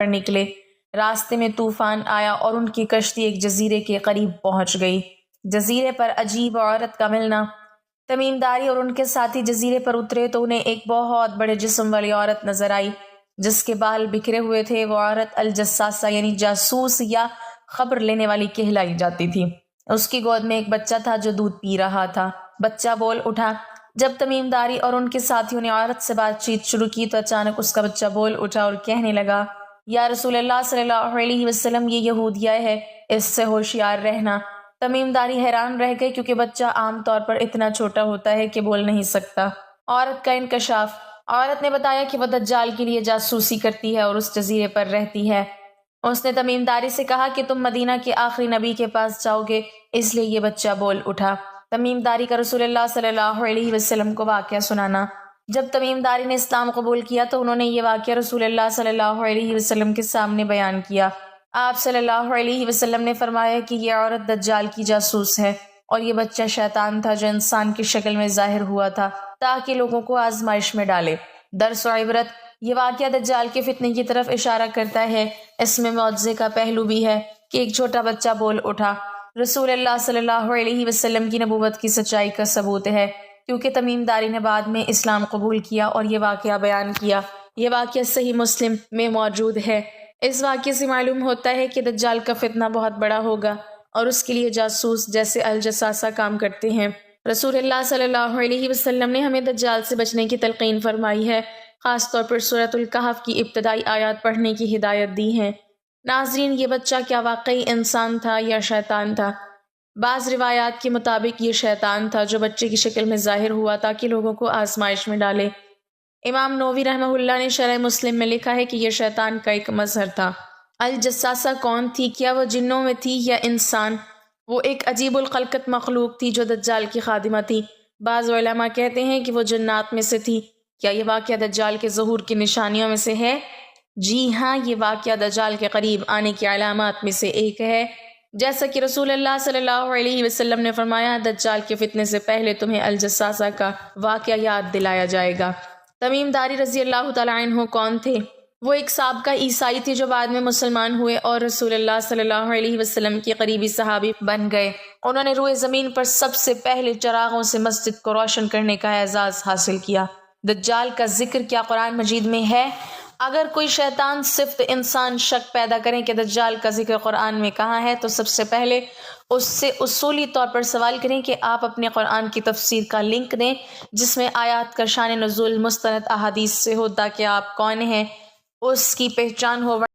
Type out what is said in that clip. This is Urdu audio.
نکلے۔ راستے میں طوفان آیا اور ان کی کشتی ایک جزیرے کے قریب پہنچ گئی۔ جزیرے پر عجیب عورت کا ملنا۔ تمیم داری اور ان کے ساتھی جزیرے پر اترے تو انہیں ایک بہت بڑے جسم والی عورت نظر آئی جس کے بال بکھرے ہوئے تھے۔ وہ عورت الجساسہ یعنی جاسوس یا خبر لینے والی کہلائی جاتی تھی۔ اس کی گود میں ایک بچہ تھا جو دودھ پی رہا تھا۔ بچہ بول اٹھا۔ جب تمیم داری اور ان کے ساتھیوں نے عورت سے بات چیت شروع کی تو اچانک اس کا بچہ بول اٹھا اور کہنے لگا، یا رسول اللہ صلی اللہ علیہ وسلم، یہ یہودیہ ہے، اس سے ہوشیار رہنا۔ تمیم داری حیران رہ گئے کیونکہ بچہ عام طور پر اتنا چھوٹا ہوتا ہے کہ بول نہیں سکتا۔ عورت کا انکشاف۔ عورت نے بتایا کہ وہ دجال کے لیے جاسوسی کرتی ہے اور اس جزیرے پر رہتی ہے۔ اس نے تمیم داری سے کہا کہ تم مدینہ کے آخری نبی کے پاس جاؤ گے، اس لیے یہ بچہ بول اٹھا۔ تمیم داری کا رسول اللہ صلی اللہ علیہ وسلم کو واقعہ سنانا۔ جب تمیم داری نے اسلام قبول کیا تو انہوں نے یہ واقعہ رسول اللہ صلی اللہ علیہ وسلم کے سامنے بیان کیا۔ آپ صلی اللہ علیہ وسلم نے فرمایا کہ یہ عورت دجال کی جاسوس ہے اور یہ بچہ شیطان تھا جو انسان کی شکل میں ظاہر ہوا تھا تاکہ لوگوں کو آزمائش میں ڈالے۔ درس و عبرت۔ یہ واقعہ دجال کے فتنے کی طرف اشارہ کرتا ہے۔ اس میں معجزے کا پہلو بھی ہے کہ ایک چھوٹا بچہ بول اٹھا۔ رسول اللہ صلی اللہ علیہ وسلم کی نبوت کی سچائی کا ثبوت ہے کیونکہ تمیم داری نے بعد میں اسلام قبول کیا اور یہ واقعہ بیان کیا۔ یہ واقعہ صحیح مسلم میں موجود ہے۔ اس واقعے سے معلوم ہوتا ہے کہ دجال کا فتنہ بہت بڑا ہوگا اور اس کے لیے جاسوس جیسے الجساسہ کام کرتے ہیں۔ رسول اللہ صلی اللہ علیہ وسلم نے ہمیں دجال سے بچنے کی تلقین فرمائی ہے، خاص طور پر سورۃ الکہف کی ابتدائی آیات پڑھنے کی ہدایت دی ہے۔ ناظرین، یہ بچہ کیا واقعی انسان تھا یا شیطان تھا؟ بعض روایات کے مطابق یہ شیطان تھا جو بچے کی شکل میں ظاہر ہوا تاکہ لوگوں کو آزمائش میں ڈالے۔ امام نووی رحمہ اللہ نے شرح مسلم میں لکھا ہے کہ یہ شیطان کا ایک مظہر تھا۔ الجساسہ کون تھی؟ کیا وہ جنوں میں تھی یا انسان؟ وہ ایک عجیب الخلقت مخلوق تھی جو دجال کی خادمہ تھی۔ بعض علماء کہتے ہیں کہ وہ جنات میں سے تھی۔ کیا یہ واقعہ دجال کے ظہور کی نشانیوں میں سے ہے؟ جی ہاں، یہ واقعہ دجال کے قریب آنے کی علامات میں سے ایک ہے۔ جیسا کہ رسول اللہ صلی اللہ علیہ وسلم نے فرمایا، دجال کے فتنے سے پہلے تمہیں الجساسہ کا واقعہ یاد دلایا جائے گا۔ تمیم داری رضی اللہ تعالیٰ عنہ کون تھے؟ وہ ایک سابقہ عیسائی تھے جو بعد میں مسلمان ہوئے اور رسول اللہ صلی اللہ علیہ وسلم کے قریبی صحابی بن گئے۔ انہوں نے روئے زمین پر سب سے پہلے چراغوں سے مسجد کو روشن کرنے کا اعزاز حاصل کیا۔ دجال کا ذکر کیا قرآن مجید میں ہے؟ اگر کوئی شیطان صفت انسان شک پیدا کریں کہ دجال کا ذکر قرآن میں کہاں ہے تو سب سے پہلے اس سے اصولی طور پر سوال کریں کہ آپ اپنے قرآن کی تفسیر کا لنک دیں جس میں آیات کا شان نزول مستند احادیث سے ہو تاکہ آپ کون ہیں اس کی پہچان ہو۔